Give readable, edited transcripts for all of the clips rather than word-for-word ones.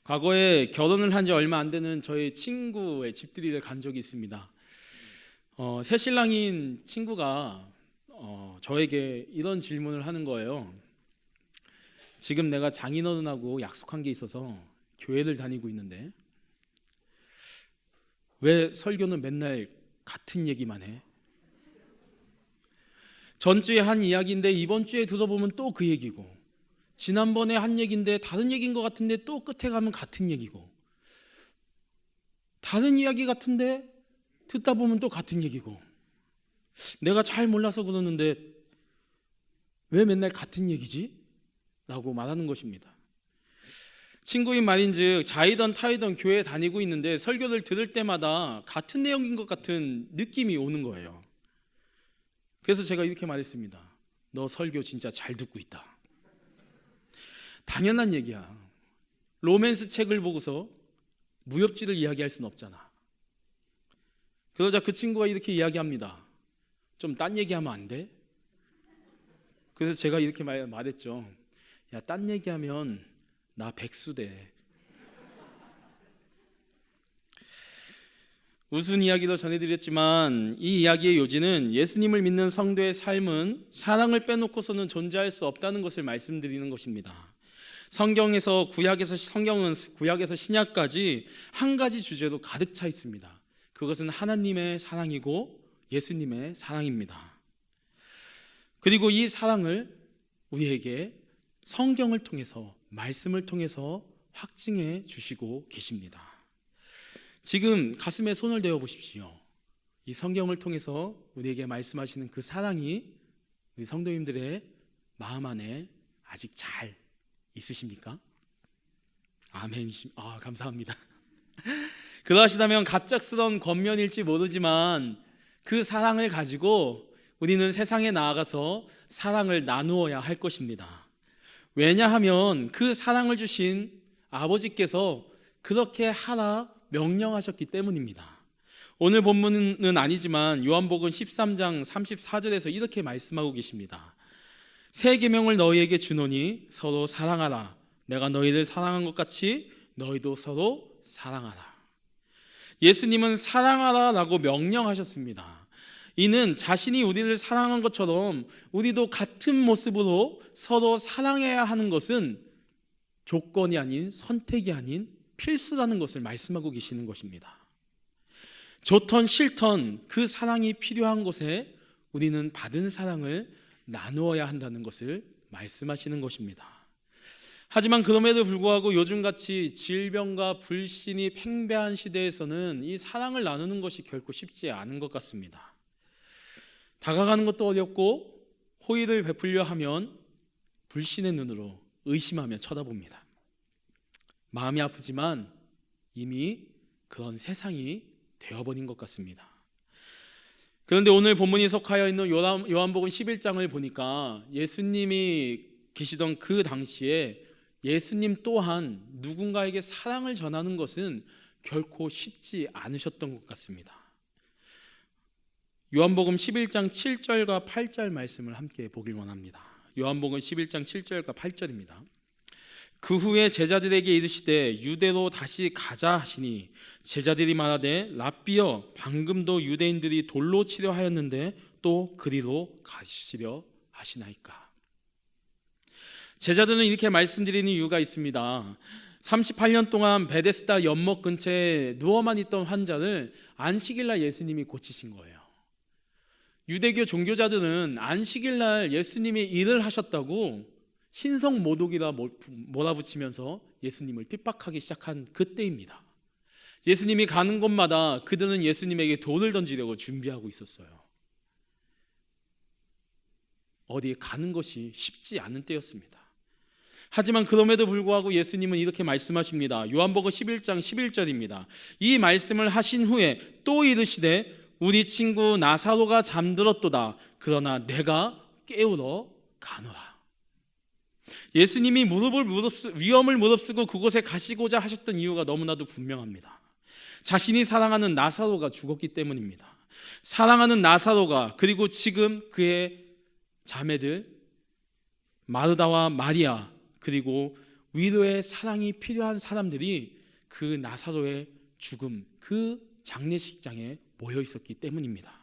과거에 결혼을 한 지 얼마 안 되는 저희 친구의 집들이를 간 적이 있습니다. 새신랑인 친구가 저에게 이런 질문을 하는 거예요. 지금 내가 장인어른하고 약속한 게 있어서 교회를 다니고 있는데 왜 설교는 맨날 같은 얘기만 해? 전주에 한 이야기인데 이번 주에 들어보면 또 그 얘기고, 지난번에 한 얘기인데 다른 얘기인 것 같은데 또 끝에 가면 같은 얘기고, 다른 이야기 같은데 듣다 보면 또 같은 얘기고, 내가 잘 몰라서 그러는데 왜 맨날 같은 얘기지? 라고 말하는 것입니다. 친구인 말인즉 자이던 타이던 교회에 다니고 있는데 설교를 들을 때마다 같은 내용인 것 같은 느낌이 오는 거예요. 그래서 제가 이렇게 말했습니다. 너 설교 진짜 잘 듣고 있다. 당연한 얘기야. 로맨스 책을 보고서 무협지를 이야기할 수는 없잖아. 그러자 그 친구가 이렇게 이야기합니다. 좀 딴 얘기하면 안 돼? 그래서 제가 이렇게 말했죠. 야, 딴 얘기하면 나 백수돼. 웃은 이야기도 전해드렸지만 이 이야기의 요지는 예수님을 믿는 성도의 삶은 사랑을 빼놓고서는 존재할 수 없다는 것을 말씀드리는 것입니다. 성경은 구약에서 신약까지 한 가지 주제로 가득 차 있습니다. 그것은 하나님의 사랑이고 예수님의 사랑입니다. 그리고 이 사랑을 우리에게 성경을 통해서, 말씀을 통해서 확증해 주시고 계십니다. 지금 가슴에 손을 대어 보십시오. 이 성경을 통해서 우리에게 말씀하시는 그 사랑이 우리 성도님들의 마음 안에 아직 잘 있으십니까? 아멘. 감사합니다. 그러하시다면 갑작스러운 권면일지 모르지만 그 사랑을 가지고 우리는 세상에 나아가서 사랑을 나누어야 할 것입니다. 왜냐하면 그 사랑을 주신 아버지께서 그렇게 하라 명령하셨기 때문입니다. 오늘 본문은 아니지만 요한복음 13장 34절에서 이렇게 말씀하고 계십니다. 새 계명을 너희에게 주노니 서로 사랑하라. 내가 너희를 사랑한 것 같이 너희도 서로 사랑하라. 예수님은 사랑하라라고 명령하셨습니다. 이는 자신이 우리를 사랑한 것처럼 우리도 같은 모습으로 서로 사랑해야 하는 것은 조건이 아닌, 선택이 아닌 필수라는 것을 말씀하고 계시는 것입니다. 좋던 싫던 그 사랑이 필요한 곳에 우리는 받은 사랑을 나누어야 한다는 것을 말씀하시는 것입니다. 하지만 그럼에도 불구하고 요즘같이 질병과 불신이 팽배한 시대에서는 이 사랑을 나누는 것이 결코 쉽지 않은 것 같습니다. 다가가는 것도 어렵고 호의를 베풀려 하면 불신의 눈으로 의심하며 쳐다봅니다. 마음이 아프지만 이미 그런 세상이 되어버린 것 같습니다. 그런데 오늘 본문이 속하여 있는 요한복음 11장을 보니까 예수님이 계시던 그 당시에 예수님 또한 누군가에게 사랑을 전하는 것은 결코 쉽지 않으셨던 것 같습니다. 요한복음 11장 7절과 8절 말씀을 함께 보길 원합니다. 요한복음 11장 7절과 8절입니다. 그 후에 제자들에게 이르시되 유대로 다시 가자 하시니 제자들이 말하되 랍비여 방금도 유대인들이 돌로 치려 하였는데 또 그리로 가시려 하시나이까. 제자들은 이렇게 말씀드리는 이유가 있습니다. 38년 동안 베데스다 연못 근처에 누워만 있던 환자를 안식일날 예수님이 고치신 거예요. 유대교 종교자들은 안식일날 예수님이 일을 하셨다고 신성모독이라 몰아붙이면서 예수님을 핍박하기 시작한 그때입니다. 예수님이 가는 곳마다 그들은 예수님에게 돌을 던지려고 준비하고 있었어요. 어디에 가는 것이 쉽지 않은 때였습니다. 하지만 그럼에도 불구하고 예수님은 이렇게 말씀하십니다. 요한복음 11장 11절입니다. 이 말씀을 하신 후에 또 이르시되 우리 친구 나사로가 잠들었도다. 그러나 내가 깨우러 가노라. 예수님이 위험을 무릅쓰고 그곳에 가시고자 하셨던 이유가 너무나도 분명합니다. 자신이 사랑하는 나사로가 죽었기 때문입니다. 사랑하는 나사로가, 그리고 지금 그의 자매들 마르다와 마리아, 그리고 위로의 사랑이 필요한 사람들이 그 나사로의 죽음, 그 장례식장에 모여 있었기 때문입니다.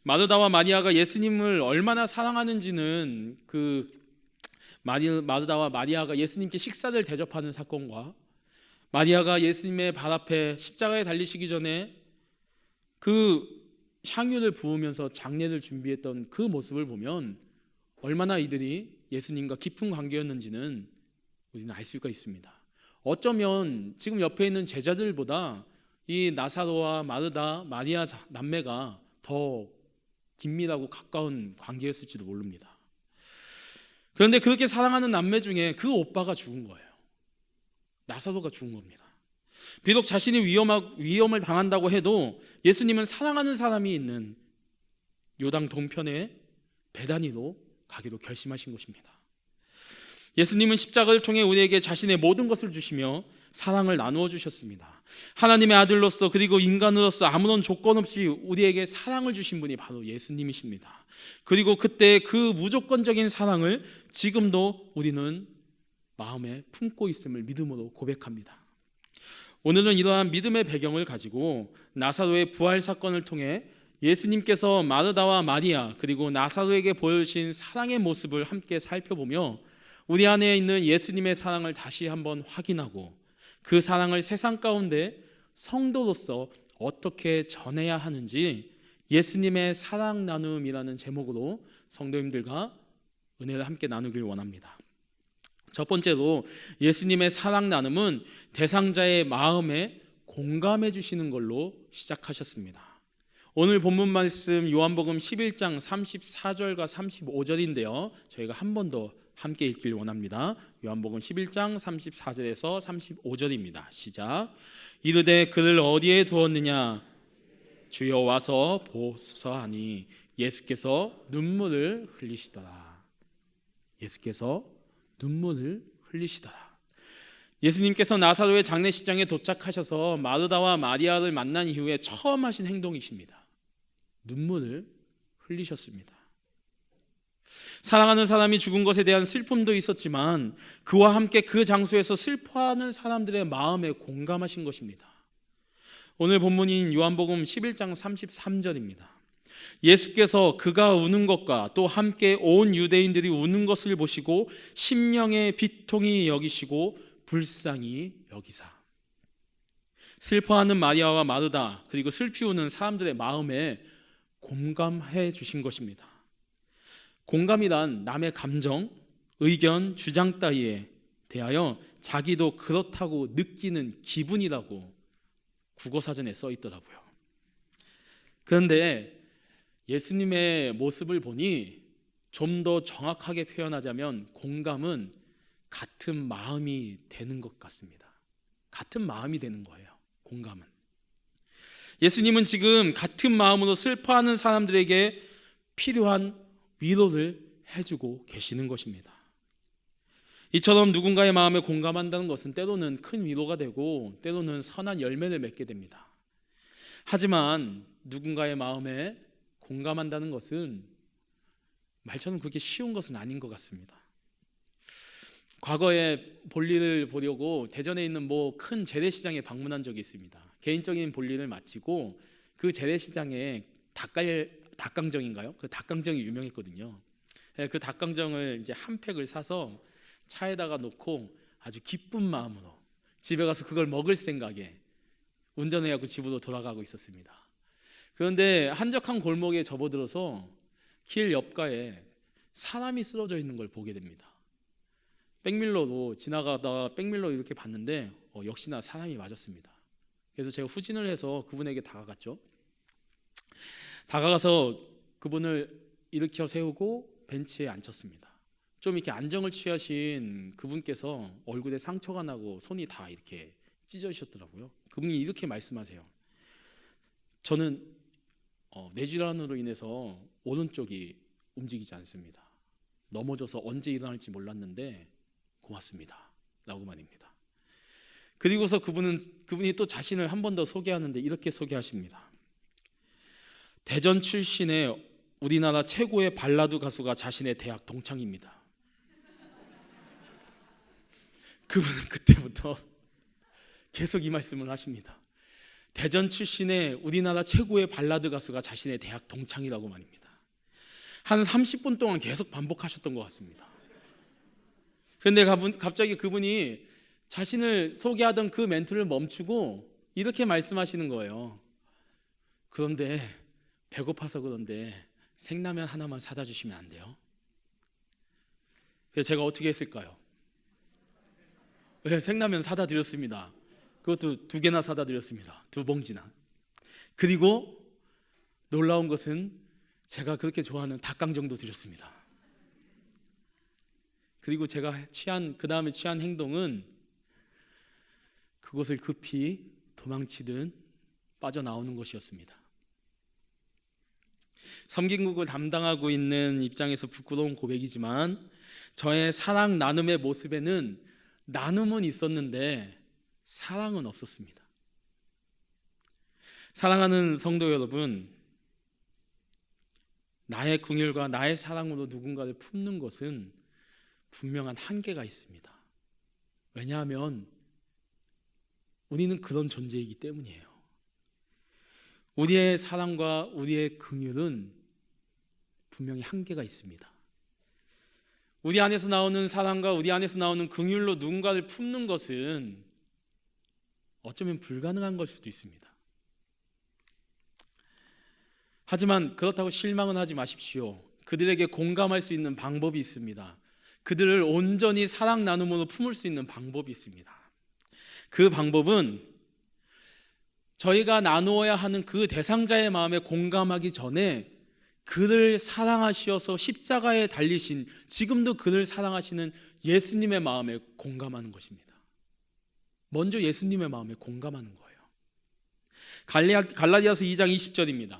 마르다와 마리아가 예수님을 얼마나 사랑하는지는 마르다와 마리아가 예수님께 식사를 대접하는 사건과 마리아가 예수님의 발 앞에 십자가에 달리시기 전에 그 향유를 부으면서 장례를 준비했던 그 모습을 보면 얼마나 이들이 예수님과 깊은 관계였는지는 우리는 알 수가 있습니다. 어쩌면 지금 옆에 있는 제자들보다 이 나사로와 마르다, 마리아 남매가 더 긴밀하고 가까운 관계였을지도 모릅니다. 그런데 그렇게 사랑하는 남매 중에 그 오빠가 죽은 거예요. 나사로가 죽은 겁니다. 비록 자신이 위험을 당한다고 해도 예수님은 사랑하는 사람이 있는 요당 동편의 베다니로 가기로 결심하신 것입니다. 예수님은 십자가를 통해 우리에게 자신의 모든 것을 주시며 사랑을 나누어 주셨습니다. 하나님의 아들로서 그리고 인간으로서 아무런 조건 없이 우리에게 사랑을 주신 분이 바로 예수님이십니다. 그리고 그때 그 무조건적인 사랑을 지금도 우리는 마음에 품고 있음을 믿음으로 고백합니다. 오늘은 이러한 믿음의 배경을 가지고 나사로의 부활 사건을 통해 예수님께서 마르다와 마리아 그리고 나사로에게 보여주신 사랑의 모습을 함께 살펴보며 우리 안에 있는 예수님의 사랑을 다시 한번 확인하고 그 사랑을 세상 가운데 성도로서 어떻게 전해야 하는지 예수님의 사랑 나눔이라는 제목으로 성도님들과 은혜를 함께 나누길 원합니다. 첫 번째로 예수님의 사랑 나눔은 대상자의 마음에 공감해 주시는 걸로 시작하셨습니다. 오늘 본문 말씀 요한복음 11장 34절과 35절인데요. 저희가 한 번 더 함께 읽길 원합니다. 요한복음 11장 34절에서 35절입니다. 시작. 이르되 그를 어디에 두었느냐? 주여 와서 보소서 하니 예수께서 눈물을 흘리시더라. 예수께서 눈물을 흘리시더라. 예수님께서 나사로의 장례식장에 도착하셔서 마르다와 마리아를 만난 이후에 처음 하신 행동이십니다. 눈물을 흘리셨습니다. 사랑하는 사람이 죽은 것에 대한 슬픔도 있었지만 그와 함께 그 장소에서 슬퍼하는 사람들의 마음에 공감하신 것입니다. 오늘 본문인 요한복음 11장 33절입니다. 예수께서 그가 우는 것과 또 함께 온 유대인들이 우는 것을 보시고 심령의 비통히 여기시고 불쌍히 여기사. 슬퍼하는 마리아와 마르다 그리고 슬피 우는 사람들의 마음에 공감해 주신 것입니다. 공감이란 남의 감정, 의견, 주장 따위에 대하여 자기도 그렇다고 느끼는 기분이라고 국어사전에 써 있더라고요. 그런데 예수님의 모습을 보니 좀 더 정확하게 표현하자면 공감은 같은 마음이 되는 것 같습니다. 같은 마음이 되는 거예요. 공감은. 예수님은 지금 같은 마음으로 슬퍼하는 사람들에게 필요한 위로를 해주고 계시는 것입니다. 이처럼 누군가의 마음에 공감한다는 것은 때로는 큰 위로가 되고 때로는 선한 열매를 맺게 됩니다. 하지만 누군가의 마음에 공감한다는 것은 말처럼 그렇게 쉬운 것은 아닌 것 같습니다. 과거에 볼일을 보려고 대전에 있는 큰 재래시장에 방문한 적이 있습니다. 개인적인 볼일을 마치고 그 재래시장에 닭강정인가요? 그 닭강정이 유명했거든요. 그 닭강정을 이제 한 팩을 사서 차에다가 놓고 아주 기쁜 마음으로 집에 가서 그걸 먹을 생각에 운전해갖고 집으로 돌아가고 있었습니다. 그런데 한적한 골목에 접어들어서 길 옆가에 사람이 쓰러져 있는 걸 보게 됩니다. 백밀러로 지나가다가 백밀러 이렇게 봤는데 역시나 사람이 맞았습니다. 그래서 제가 후진을 해서 그분에게 다가갔죠. 다가가서 그분을 일으켜 세우고 벤치에 앉혔습니다. 좀 이렇게 안정을 취하신 그분께서 얼굴에 상처가 나고 손이 다 이렇게 찢어지셨더라고요. 그분이 이렇게 말씀하세요. 저는 뇌질환으로 인해서 오른쪽이 움직이지 않습니다. 넘어져서 언제 일어날지 몰랐는데 고맙습니다 라고 말입니다. 그리고서 그분이 또 자신을 한 번 더 소개하는데 이렇게 소개하십니다. 대전 출신의 우리나라 최고의 발라드 가수가 자신의 대학 동창입니다. 그분은 그때부터 계속 이 말씀을 하십니다. 대전 출신의 우리나라 최고의 발라드 가수가 자신의 대학 동창이라고 말입니다. 한 30분 동안 계속 반복하셨던 것 같습니다. 그런데 갑자기 그분이 자신을 소개하던 그 멘트를 멈추고 이렇게 말씀하시는 거예요. 그런데 배고파서 그런데 생라면 하나만 사다 주시면 안 돼요? 그래서 제가 어떻게 했을까요? 생라면 사다 드렸습니다. 그것도 2개나 사다 드렸습니다. 2봉지나. 그리고 놀라운 것은 제가 그렇게 좋아하는 닭강정도 드렸습니다. 그리고 제가 그 다음에 취한 행동은 그곳을 급히 도망치듯 빠져나오는 것이었습니다. 섬김국을 담당하고 있는 입장에서 부끄러운 고백이지만 저의 사랑 나눔의 모습에는 나눔은 있었는데 사랑은 없었습니다. 사랑하는 성도 여러분, 나의 긍휼과 나의 사랑으로 누군가를 품는 것은 분명한 한계가 있습니다. 왜냐하면 우리는 그런 존재이기 때문이에요. 우리의 사랑과 우리의 긍휼은 분명히 한계가 있습니다. 우리 안에서 나오는 사랑과 우리 안에서 나오는 긍휼로 누군가를 품는 것은 어쩌면 불가능한 걸 수도 있습니다. 하지만 그렇다고 실망은 하지 마십시오. 그들에게 공감할 수 있는 방법이 있습니다. 그들을 온전히 사랑 나눔으로 품을 수 있는 방법이 있습니다. 그 방법은 저희가 나누어야 하는 그 대상자의 마음에 공감하기 전에 그를 사랑하시어서 십자가에 달리신, 지금도 그를 사랑하시는 예수님의 마음에 공감하는 것입니다. 먼저 예수님의 마음에 공감하는 거예요. 갈라디아서 2장 20절입니다.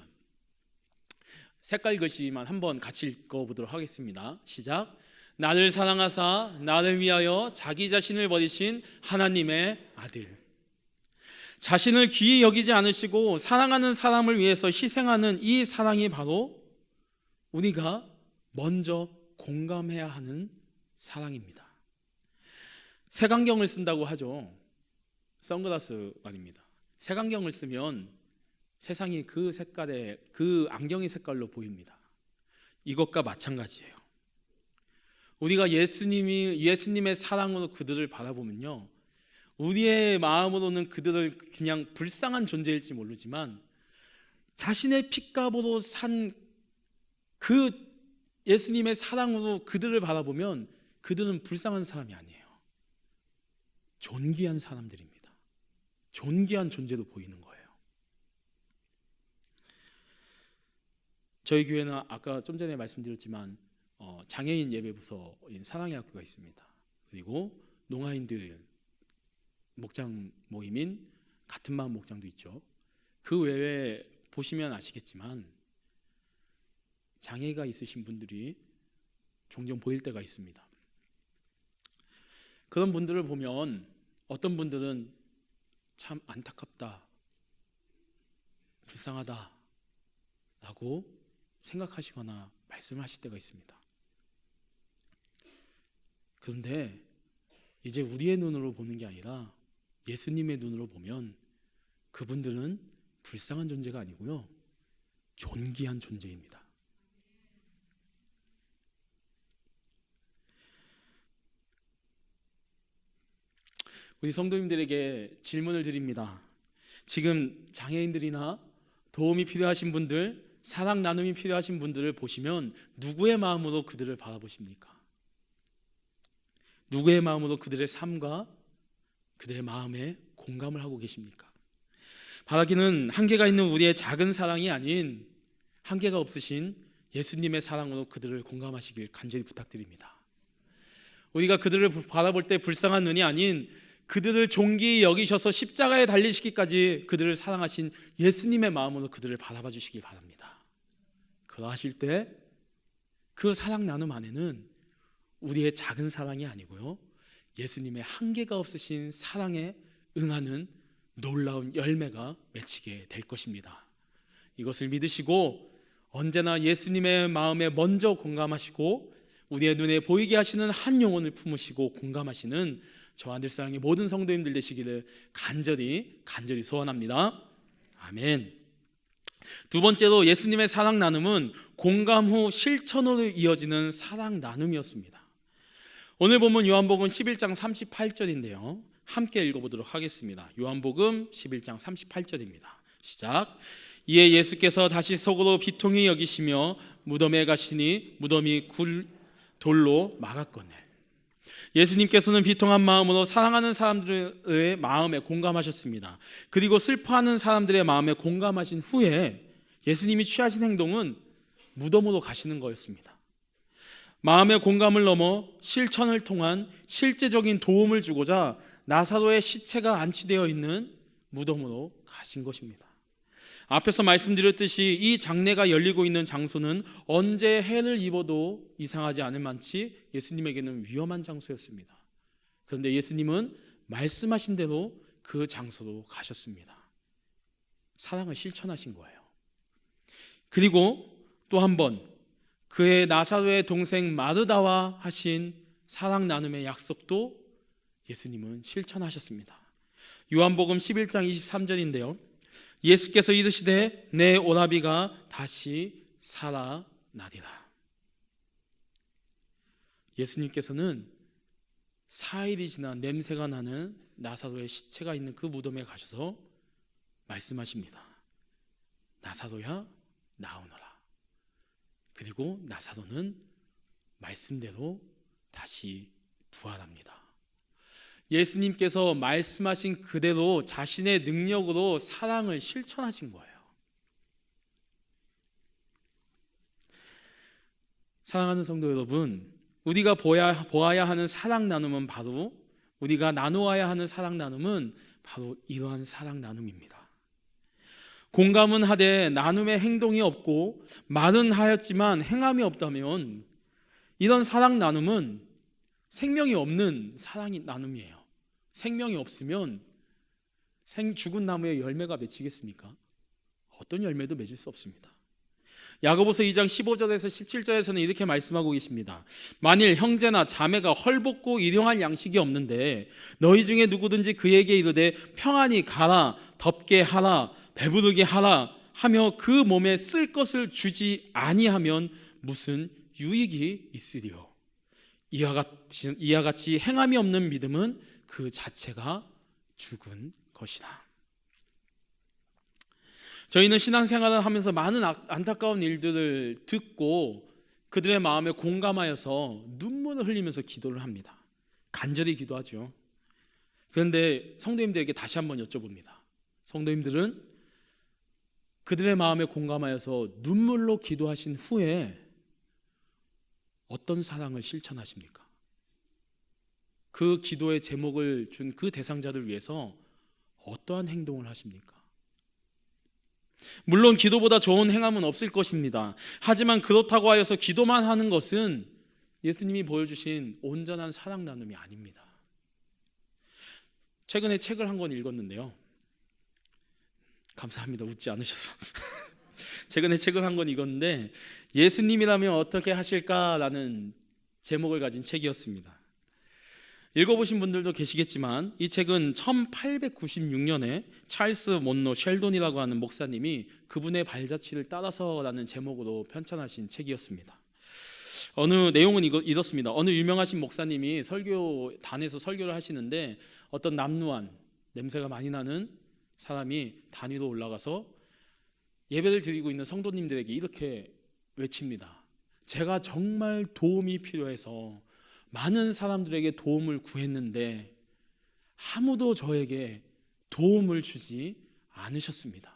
색깔 글씨만 한번 같이 읽어보도록 하겠습니다. 시작. 나를 사랑하사 나를 위하여 자기 자신을 버리신 하나님의 아들, 자신을 귀히 여기지 않으시고 사랑하는 사람을 위해서 희생하는 이 사랑이 바로 우리가 먼저 공감해야 하는 사랑입니다. 색안경을 쓴다고 하죠. 선글라스 말입니다. 색안경을 쓰면 세상이 그 색깔의, 그 안경의 색깔로 보입니다. 이것과 마찬가지예요. 우리가 예수님의 사랑으로 그들을 바라보면요, 우리의 마음으로는 그들을 그냥 불쌍한 존재일지 모르지만 자신의 핏값으로 산 그 예수님의 사랑으로 그들을 바라보면 그들은 불쌍한 사람이 아니에요. 존귀한 사람들입니다. 존귀한 존재로 보이는 거예요. 저희 교회는 아까 좀 전에 말씀드렸지만 장애인 예배부서인 사랑의 학교가 있습니다. 그리고 농아인들 목장 모임인 같은 마음 목장도 있죠. 그 외에 보시면 아시겠지만 장애가 있으신 분들이 종종 보일 때가 있습니다. 그런 분들을 보면 어떤 분들은 참 안타깝다, 불쌍하다 라고 생각하시거나 말씀하실 때가 있습니다. 그런데 이제 우리의 눈으로 보는 게 아니라 예수님의 눈으로 보면 그분들은 불쌍한 존재가 아니고요, 존귀한 존재입니다. 우리 성도님들에게 질문을 드립니다. 지금 장애인들이나 도움이 필요하신 분들, 사랑 나눔이 필요하신 분들을 보시면 누구의 마음으로 그들을 바라보십니까? 누구의 마음으로 그들의 삶과 그들의 마음에 공감을 하고 계십니까? 바라기는 한계가 있는 우리의 작은 사랑이 아닌 한계가 없으신 예수님의 사랑으로 그들을 공감하시길 간절히 부탁드립니다. 우리가 그들을 바라볼 때 불쌍한 눈이 아닌 그들을 존귀히 여기셔서 십자가에 달리시기까지 그들을 사랑하신 예수님의 마음으로 그들을 바라봐 주시기 바랍니다. 그러하실 때 그 사랑 나눔 안에는 우리의 작은 사랑이 아니고요, 예수님의 한계가 없으신 사랑에 응하는 놀라운 열매가 맺히게 될 것입니다. 이것을 믿으시고 언제나 예수님의 마음에 먼저 공감하시고 우리의 눈에 보이게 하시는 한 영혼을 품으시고 공감하시는 저와 늘사랑의 모든 성도님들 되시기를 간절히 소원합니다. 아멘. 두 번째로 예수님의 사랑 나눔은 공감 후 실천으로 이어지는 사랑 나눔이었습니다. 오늘 본문 요한복음 11장 38절인데요. 함께 읽어보도록 하겠습니다. 요한복음 11장 38절입니다. 시작. 이에 예수께서 다시 속으로 비통히 여기시며 무덤에 가시니 무덤이 돌로 막았거늘. 예수님께서는 비통한 마음으로 사랑하는 사람들의 마음에 공감하셨습니다. 그리고 슬퍼하는 사람들의 마음에 공감하신 후에 예수님이 취하신 행동은 무덤으로 가시는 거였습니다. 마음의 공감을 넘어 실천을 통한 실제적인 도움을 주고자 나사로의 시체가 안치되어 있는 무덤으로 가신 것입니다. 앞에서 말씀드렸듯이 이 장례가 열리고 있는 장소는 언제 해를 입어도 이상하지 않을 만치 예수님에게는 위험한 장소였습니다. 그런데 예수님은 말씀하신 대로 그 장소로 가셨습니다. 사랑을 실천하신 거예요. 그리고 또 한 번 그의 나사로의 동생 마르다와 하신 사랑 나눔의 약속도 예수님은 실천하셨습니다. 요한복음 11장 23절인데요. 예수께서 이르시되 내 오라비가 다시 살아나리라. 예수님께서는 4일이 지나 냄새가 나는 나사로의 시체가 있는 그 무덤에 가셔서 말씀하십니다. 나사로야 나오너라. 그리고 나사로는 말씀대로 다시 부활합니다. 예수님께서 말씀하신 그대로 자신의 능력으로 사랑을 실천하신 거예요. 사랑하는 성도 여러분, 우리가 보아야 하는 사랑 나눔은 바로 우리가 나누어야 하는 사랑 나눔은 바로 이러한 사랑 나눔입니다. 공감은 하되 나눔의 행동이 없고 말은 하였지만 행함이 없다면 이런 사랑 나눔은 생명이 없는 사랑 나눔이에요. 생명이 없으면 죽은 나무에 열매가 맺히겠습니까? 어떤 열매도 맺을 수 없습니다. 야고보서 2장 15절에서 17절에서는 이렇게 말씀하고 계십니다. 만일 형제나 자매가 헐벗고 일용할 양식이 없는데 너희 중에 누구든지 그에게 이르되 평안히 가라, 덥게 하라, 배부르게 하라 하며 그 몸에 쓸 것을 주지 아니하면 무슨 유익이 있으리요. 이와 같이 행함이 없는 믿음은 그 자체가 죽은 것이다. 저희는 신앙생활을 하면서 많은 안타까운 일들을 듣고 그들의 마음에 공감하여서 눈물을 흘리면서 기도를 합니다. 간절히 기도하죠. 그런데 성도님들에게 다시 한번 여쭤봅니다. 성도님들은 그들의 마음에 공감하여서 눈물로 기도하신 후에 어떤 사랑을 실천하십니까? 그 기도의 제목을 준 그 대상자를 위해서 어떠한 행동을 하십니까? 물론 기도보다 좋은 행함은 없을 것입니다. 하지만 그렇다고 하여서 기도만 하는 것은 예수님이 보여주신 온전한 사랑 나눔이 아닙니다. 최근에 책을 한 권 읽었는데요. 감사합니다. 웃지 않으셔서. 최근에 책을 한 권 읽었는데 예수님이라면 어떻게 하실까라는 제목을 가진 책이었습니다. 읽어보신 분들도 계시겠지만 이 책은 1896년에 찰스 몬로 셸돈이라고 하는 목사님이 그분의 발자취를 따라서라는 제목으로 편찬하신 책이었습니다. 내용은 이렇습니다. 어느 유명하신 목사님이 단에서 설교를 하시는데 어떤 남루한 냄새가 많이 나는 사람이 단 위로 올라가서 예배를 드리고 있는 성도님들에게 이렇게 외칩니다. 제가 정말 도움이 필요해서 많은 사람들에게 도움을 구했는데 아무도 저에게 도움을 주지 않으셨습니다.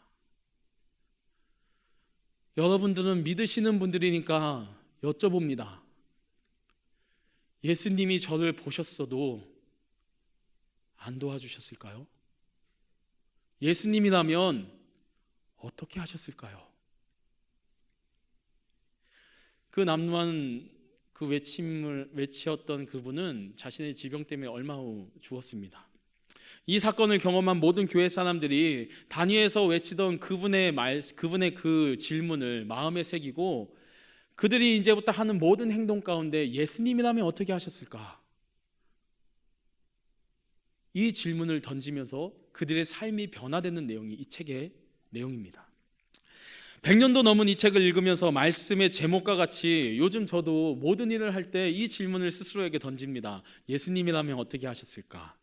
여러분들은 믿으시는 분들이니까 여쭤봅니다. 예수님이 저를 보셨어도 안 도와주셨을까요? 예수님이라면 어떻게 하셨을까요? 그 남루한 그 외침을 외치었던 그분은 자신의 질병 때문에 얼마 후 죽었습니다. 이 사건을 경험한 모든 교회 사람들이 단위에서 외치던 그분의 그 질문을 마음에 새기고 그들이 이제부터 하는 모든 행동 가운데 예수님이라면 어떻게 하셨을까? 이 질문을 던지면서 그들의 삶이 변화되는 내용이 이 책의 내용입니다. 100년도 넘은 이 책을 읽으면서 말씀의 제목과 같이 요즘 저도 모든 일을 할 때 이 질문을 스스로에게 던집니다. 예수님이라면 어떻게 하셨을까?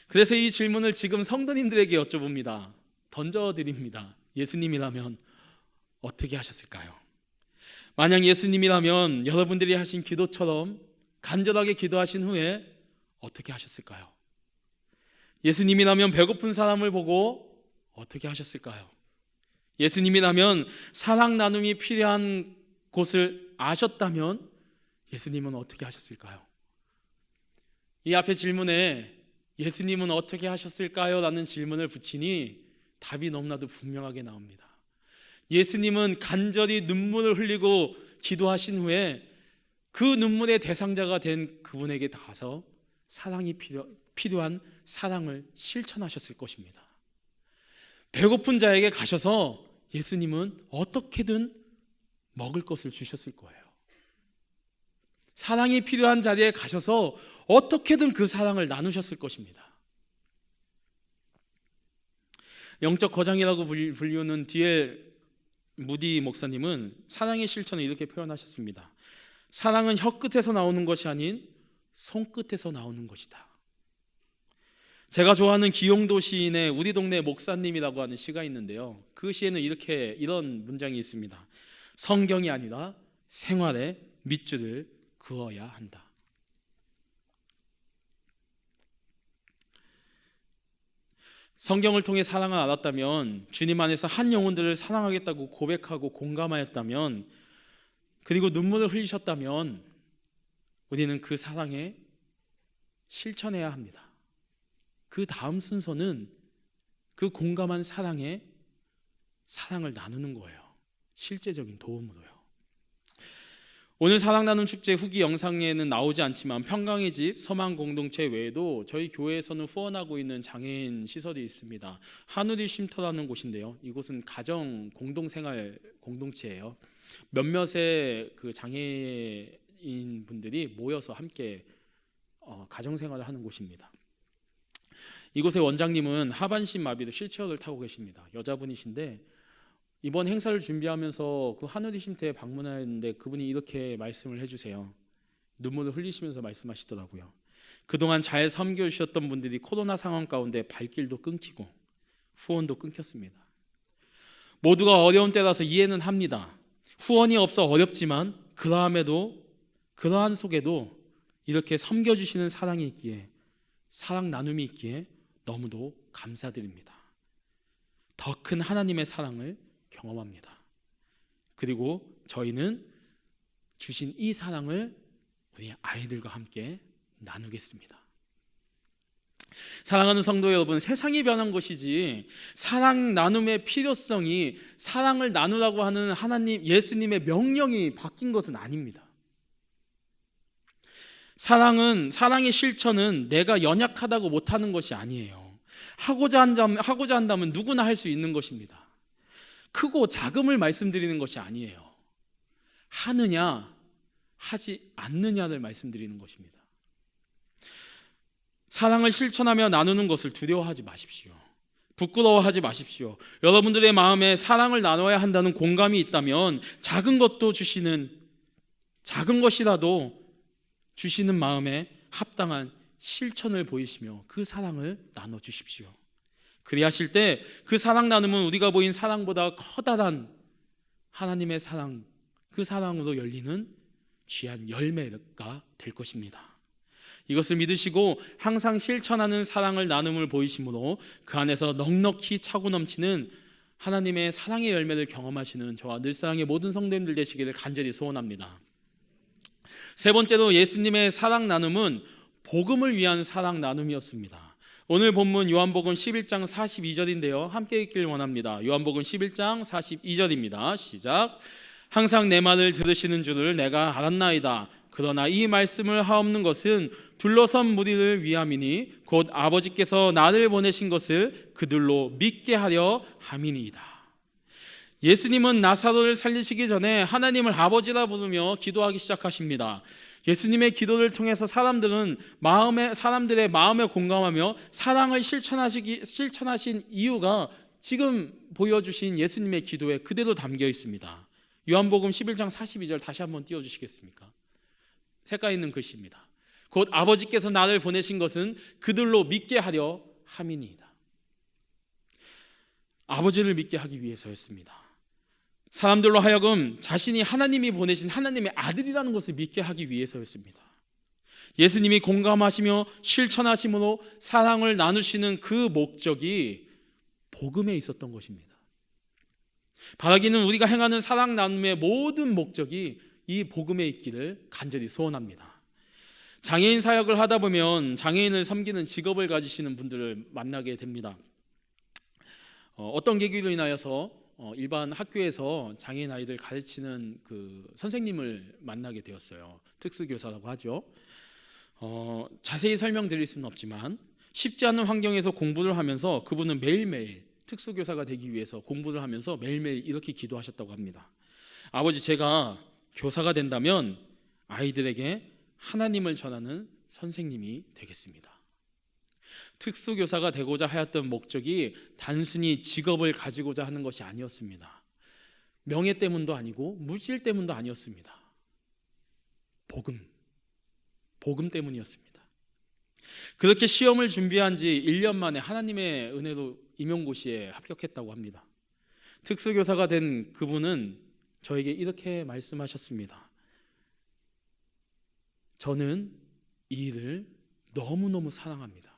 그래서 이 질문을 지금 성도님들에게 여쭤봅니다. 던져드립니다. 예수님이라면 어떻게 하셨을까요? 만약 예수님이라면 여러분들이 하신 기도처럼 간절하게 기도하신 후에 어떻게 하셨을까요? 예수님이라면 배고픈 사람을 보고 어떻게 하셨을까요? 예수님이라면 사랑 나눔이 필요한 곳을 아셨다면 예수님은 어떻게 하셨을까요? 이 앞에 질문에 예수님은 어떻게 하셨을까요? 라는 질문을 붙이니 답이 너무나도 분명하게 나옵니다. 예수님은 간절히 눈물을 흘리고 기도하신 후에 그 눈물의 대상자가 된 그분에게 가서 사랑이 필요한 사랑을 실천하셨을 것입니다. 배고픈 자에게 가셔서 예수님은 어떻게든 먹을 것을 주셨을 거예요. 사랑이 필요한 자리에 가셔서 어떻게든 그 사랑을 나누셨을 것입니다. 영적 거장이라고 불리우는 D.L. 무디 목사님은 사랑의 실천을 이렇게 표현하셨습니다. 사랑은 혀끝에서 나오는 것이 아닌 손끝에서 나오는 것이다. 제가 좋아하는 기용도 시인의 우리 동네 목사님이라고 하는 시가 있는데요, 그 시에는 이런 문장이 있습니다. 성경이 아니라 생활에 밑줄을 그어야 한다. 성경을 통해 사랑을 알았다면, 주님 안에서 한 영혼들을 사랑하겠다고 고백하고 공감하였다면, 그리고 눈물을 흘리셨다면 우리는 그 사랑에 실천해야 합니다. 그 다음 순서는 그 공감한 사랑에 사랑을 나누는 거예요. 실제적인 도움으로요. 오늘 사랑 나눔 축제 후기 영상에는 나오지 않지만 평강의 집 서망 공동체 외에도 저희 교회에서는 후원하고 있는 장애인 시설이 있습니다. 하누리 쉼터라는 곳인데요, 이곳은 가정 공동생활 공동체예요. 몇몇의 그 장애인 분들이 모여서 함께 가정생활을 하는 곳입니다. 이곳의 원장님은 하반신 마비로 휠체어를 타고 계십니다. 여자분이신데 이번 행사를 준비하면서 그 하늘이 쉼터에 방문하였는데 그분이 이렇게 말씀을 해주세요. 눈물을 흘리시면서 말씀하시더라고요. 그동안 잘 섬겨주셨던 분들이 코로나 상황 가운데 발길도 끊기고 후원도 끊겼습니다. 모두가 어려운 때라서 이해는 합니다. 후원이 없어 어렵지만 그러한 속에도 이렇게 섬겨주시는 사랑이 있기에, 사랑 나눔이 있기에 너무도 감사드립니다. 더 큰 하나님의 사랑을 경험합니다. 그리고 저희는 주신 이 사랑을 우리 아이들과 함께 나누겠습니다. 사랑하는 성도 여러분, 세상이 변한 것이지 사랑 나눔의 필요성이 사랑을 나누라고 하는 하나님 예수님의 명령이 바뀐 것은 아닙니다. 사랑의 실천은 내가 연약하다고 못하는 것이 아니에요. 하고자 한다면 누구나 할 수 있는 것입니다. 크고 작음을 말씀드리는 것이 아니에요. 하느냐 하지 않느냐를 말씀드리는 것입니다. 사랑을 실천하며 나누는 것을 두려워하지 마십시오. 부끄러워하지 마십시오. 여러분들의 마음에 사랑을 나눠야 한다는 공감이 있다면 작은 것이라도 주시는 마음에 합당한 실천을 보이시며 그 사랑을 나눠주십시오. 그리하실 때 그 사랑 나눔은 우리가 보인 사랑보다 커다란 하나님의 사랑, 그 사랑으로 열리는 귀한 열매가 될 것입니다. 이것을 믿으시고 항상 실천하는 사랑을 나눔을 보이심으로 그 안에서 넉넉히 차고 넘치는 하나님의 사랑의 열매를 경험하시는 저와 늘사랑의 모든 성도님들 되시기를 간절히 소원합니다. 세 번째로 예수님의 사랑 나눔은 복음을 위한 사랑 나눔이었습니다. 오늘 본문 요한복음 11장 42절인데요, 함께 읽길 원합니다. 요한복음 11장 42절입니다. 시작. 항상 내 말을 들으시는 줄을 내가 알았나이다. 그러나 이 말씀을 하옵는 것은 둘러선 무리를 위함이니 곧 아버지께서 나를 보내신 것을 그들로 믿게 하려 함이니이다. 예수님은 나사로를 살리시기 전에 하나님을 아버지라 부르며 기도하기 시작하십니다. 예수님의 기도를 통해서 사람들의 마음에 공감하며 사랑을 실천하신 이유가 지금 보여주신 예수님의 기도에 그대로 담겨 있습니다. 요한복음 11장 42절 다시 한번 띄워주시겠습니까? 색깔 있는 글씨입니다. 곧 아버지께서 나를 보내신 것은 그들로 믿게 하려 함이니이다. 아버지를 믿게 하기 위해서였습니다. 사람들로 하여금 자신이 하나님이 보내신 하나님의 아들이라는 것을 믿게 하기 위해서였습니다. 예수님이 공감하시며 실천하심으로 사랑을 나누시는 그 목적이 복음에 있었던 것입니다. 바라기는 우리가 행하는 사랑 나눔의 모든 목적이 이 복음에 있기를 간절히 소원합니다. 장애인 사역을 하다 보면 장애인을 섬기는 직업을 가지시는 분들을 만나게 됩니다. 어떤 계기로 인하여서 일반 학교에서 장애인 아이들 가르치는 그 선생님을 만나게 되었어요. 특수교사라고 하죠. 자세히 설명드릴 수는 없지만 쉽지 않은 환경에서 공부를 하면서 그분은 매일매일 특수교사가 되기 위해서 공부를 하면서 매일매일 이렇게 기도하셨다고 합니다. 아버지, 제가 교사가 된다면 아이들에게 하나님을 전하는 선생님이 되겠습니다. 특수교사가 되고자 하였던 목적이 단순히 직업을 가지고자 하는 것이 아니었습니다. 명예 때문도 아니고 물질 때문도 아니었습니다. 복음 때문이었습니다. 그렇게 시험을 준비한 지 1년 만에 하나님의 은혜로 임용고시에 합격했다고 합니다. 특수교사가 된 그분은 저에게 이렇게 말씀하셨습니다. 저는 이 일을 너무너무 사랑합니다.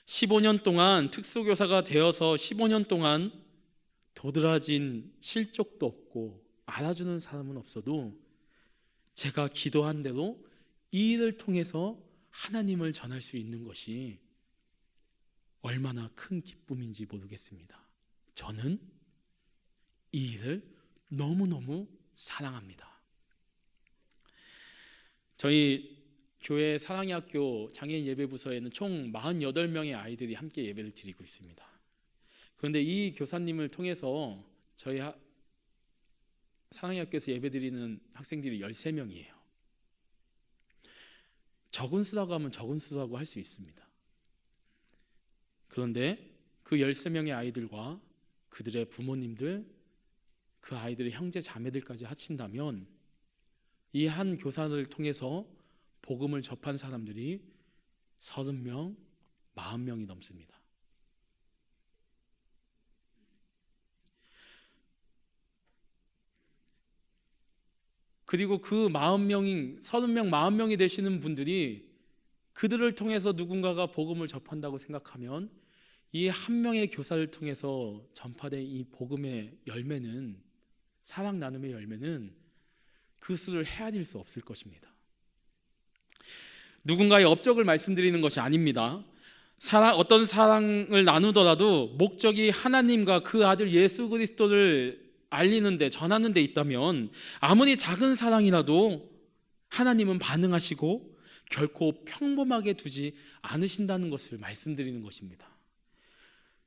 15년 동안 특수교사가 되어서 15년 동안 도드라진 실적도 없고 알아주는 사람은 없어도 제가 기도한 대로 이 일을 통해서 하나님을 전할 수 있는 것이 얼마나 큰 기쁨인지 모르겠습니다. 저는 이 일을 너무너무 사랑합니다. 저희 교회 사랑의 학교 장애인 예배부서에는 총 48명의 아이들이 함께 예배를 드리고 있습니다. 그런데 이 교사님을 통해서 저희 사랑의 학교에서 예배 드리는 학생들이 13명이에요. 적은 수라고 하면 적은 수라고 할 수 있습니다. 그런데 그 13명의 아이들과 그들의 부모님들, 그 아이들의 형제 자매들까지 합친다면 이 한 교사를 통해서 복음을 접한 사람들이 30명, 40명이 넘습니다. 그리고 그 30명, 40명이 되시는 분들이 그들을 통해서 누군가가 복음을 접한다고 생각하면 이 한 명의 교사를 통해서 전파된 이 복음의 열매는, 사랑 나눔의 열매는 그 수를 헤아릴 수 없을 것입니다. 누군가의 업적을 말씀드리는 것이 아닙니다. 어떤 사랑을 나누더라도 목적이 하나님과 그 아들 예수 그리스도를 알리는 데, 전하는 데 있다면 아무리 작은 사랑이라도 하나님은 반응하시고 결코 평범하게 두지 않으신다는 것을 말씀드리는 것입니다.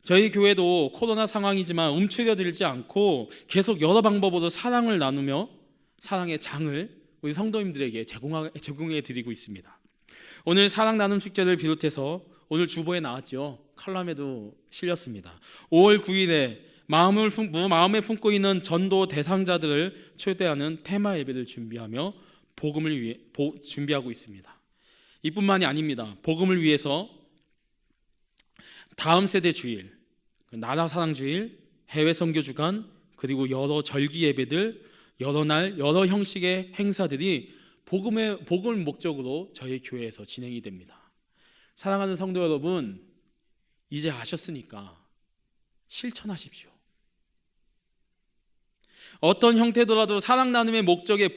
저희 교회도 코로나 상황이지만 움츠려들지 않고 계속 여러 방법으로 사랑을 나누며 사랑의 장을 우리 성도님들에게 제공해 드리고 있습니다. 오늘 사랑 나눔 축제를 비롯해서 오늘 주보에 나왔죠. 칼럼에도 실렸습니다. 5월 9일에 마음에 품고 있는 전도 대상자들을 초대하는 테마 예배를 준비하며 복음을 위해 준비하고 있습니다. 이뿐만이 아닙니다. 복음을 위해서 다음 세대 주일, 나라 사랑 주일, 해외 선교 주간, 그리고 여러 절기 예배들, 여러 날 여러 형식의 행사들이 복음을 목적으로 저희 교회에서 진행이 됩니다. 사랑하는 성도 여러분, 이제 아셨으니까 실천하십시오. 어떤 형태더라도 사랑 나눔의 목적이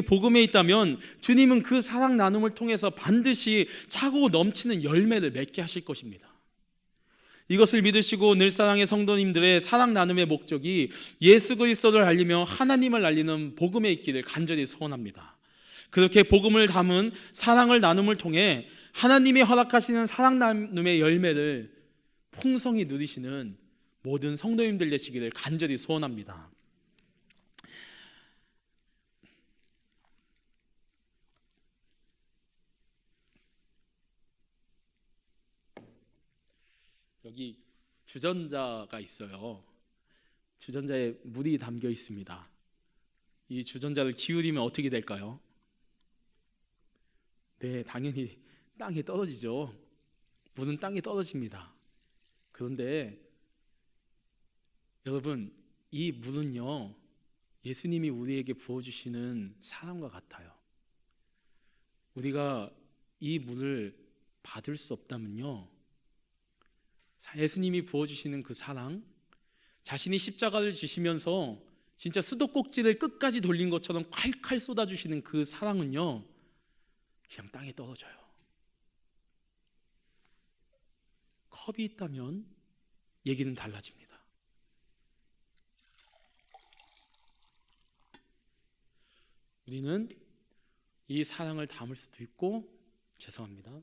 복음에 있다면 주님은 그 사랑 나눔을 통해서 반드시 차고 넘치는 열매를 맺게 하실 것입니다. 이것을 믿으시고 늘사랑의 성도님들의 사랑 나눔의 목적이 예수 그리스도를 알리며 하나님을 알리는 복음에 있기를 간절히 소원합니다. 그렇게 복음을 담은 사랑을 나눔을 통해 하나님이 허락하시는 사랑 나눔의 열매를 풍성히 누리시는 모든 성도님들 되시기를 간절히 소원합니다. 여기 주전자가 있어요. 주전자에 물이 담겨 있습니다. 이 주전자를 기울이면 어떻게 될까요? 네, 당연히 땅에 떨어지죠. 물은 땅에 떨어집니다. 그런데 여러분, 이 물은요, 예수님이 우리에게 부어주시는 사랑과 같아요. 우리가 이 물을 받을 수 없다면요, 예수님이 부어주시는 그 사랑, 자신이 십자가를 지시면서 진짜 수도꼭지를 끝까지 돌린 것처럼 콸콸 쏟아주시는 그 사랑은요, 그냥 땅에 떨어져요. 컵이 있다면 얘기는 달라집니다. 우리는 이 사랑을 담을 수도 있고, 죄송합니다,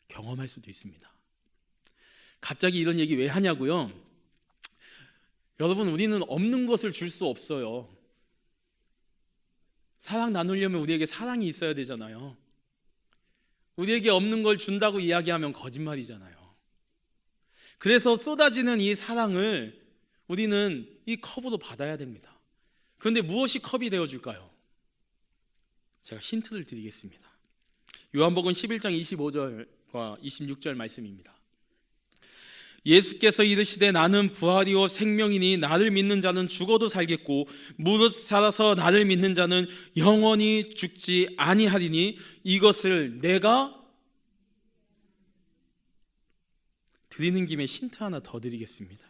경험할 수도 있습니다. 갑자기 이런 얘기 왜 하냐고요? 여러분, 우리는 없는 것을 줄 수 없어요. 사랑 나누려면 우리에게 사랑이 있어야 되잖아요. 우리에게 없는 걸 준다고 이야기하면 거짓말이잖아요. 그래서 쏟아지는 이 사랑을 우리는 이 컵으로 받아야 됩니다. 그런데 무엇이 컵이 되어줄까요? 제가 힌트를 드리겠습니다. 요한복음 11장 25절과 26절 말씀입니다. 예수께서 이르시되 나는 부활이요 생명이니 나를 믿는 자는 죽어도 살겠고 무릇 살아서 나를 믿는 자는 영원히 죽지 아니하리니 이것을 내가 드리는 김에 힌트 하나 더 드리겠습니다.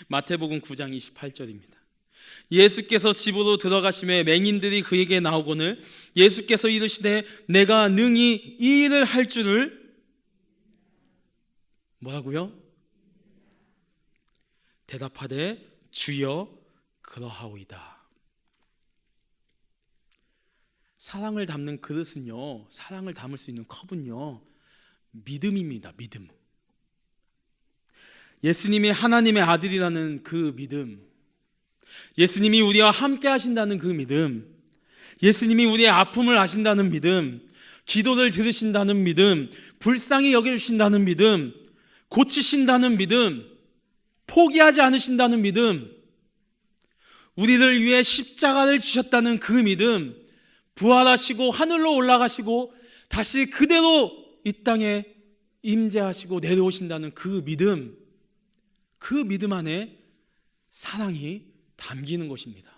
마태복음 9장 28절입니다. 예수께서 집으로 들어가심에 맹인들이 그에게 나오거늘 예수께서 이르시되 내가 능히 이 일을 할 줄을 뭐라고요? 대답하되 주여 그러하오이다. 사랑을 담는 그릇은요, 사랑을 담을 수 있는 컵은요, 믿음입니다. 믿음. 예수님이 하나님의 아들이라는 그 믿음, 예수님이 우리와 함께 하신다는 그 믿음, 예수님이 우리의 아픔을 아신다는 믿음, 기도를 들으신다는 믿음, 불쌍히 여겨주신다는 믿음, 고치신다는 믿음, 포기하지 않으신다는 믿음, 우리를 위해 십자가를 지셨다는 그 믿음, 부활하시고 하늘로 올라가시고 다시 그대로 이 땅에 임재하시고 내려오신다는 그 믿음, 그 믿음 안에 사랑이 담기는 것입니다.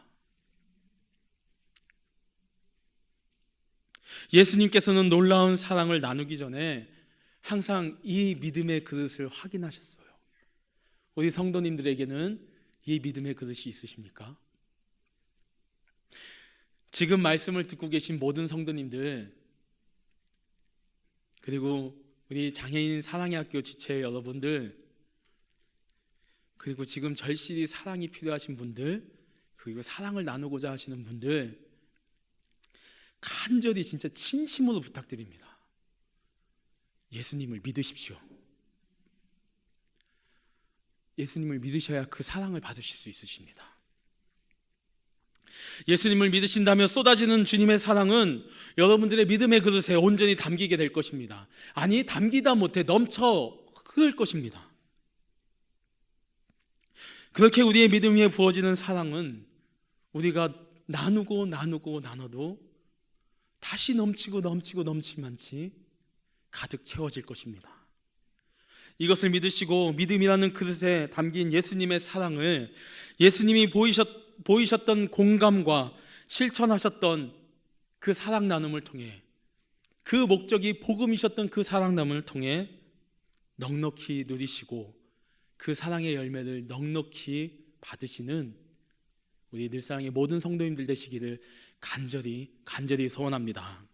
예수님께서는 놀라운 사랑을 나누기 전에 항상 이 믿음의 그릇을 확인하셨어요. 우리 성도님들에게는 이 믿음의 그릇이 있으십니까? 지금 말씀을 듣고 계신 모든 성도님들, 그리고 우리 장애인 사랑의 학교 지체 여러분들, 그리고 지금 절실히 사랑이 필요하신 분들, 그리고 사랑을 나누고자 하시는 분들, 간절히 진짜 진심으로 부탁드립니다. 예수님을 믿으십시오. 예수님을 믿으셔야 그 사랑을 받으실 수 있으십니다. 예수님을 믿으신다면 쏟아지는 주님의 사랑은 여러분들의 믿음의 그릇에 온전히 담기게 될 것입니다. 아니, 담기다 못해 넘쳐 흐를 것입니다. 그렇게 우리의 믿음 위에 부어지는 사랑은 우리가 나눠도 다시 넘치만치 가득 채워질 것입니다. 이것을 믿으시고 믿음이라는 그릇에 담긴 예수님의 사랑을 예수님이 보이셨던 공감과 실천하셨던 그 사랑 나눔을 통해, 그 목적이 복음이셨던 그 사랑 나눔을 통해 넉넉히 누리시고 그 사랑의 열매를 넉넉히 받으시는 우리 늘사랑의 모든 성도님들 되시기를 간절히 소원합니다.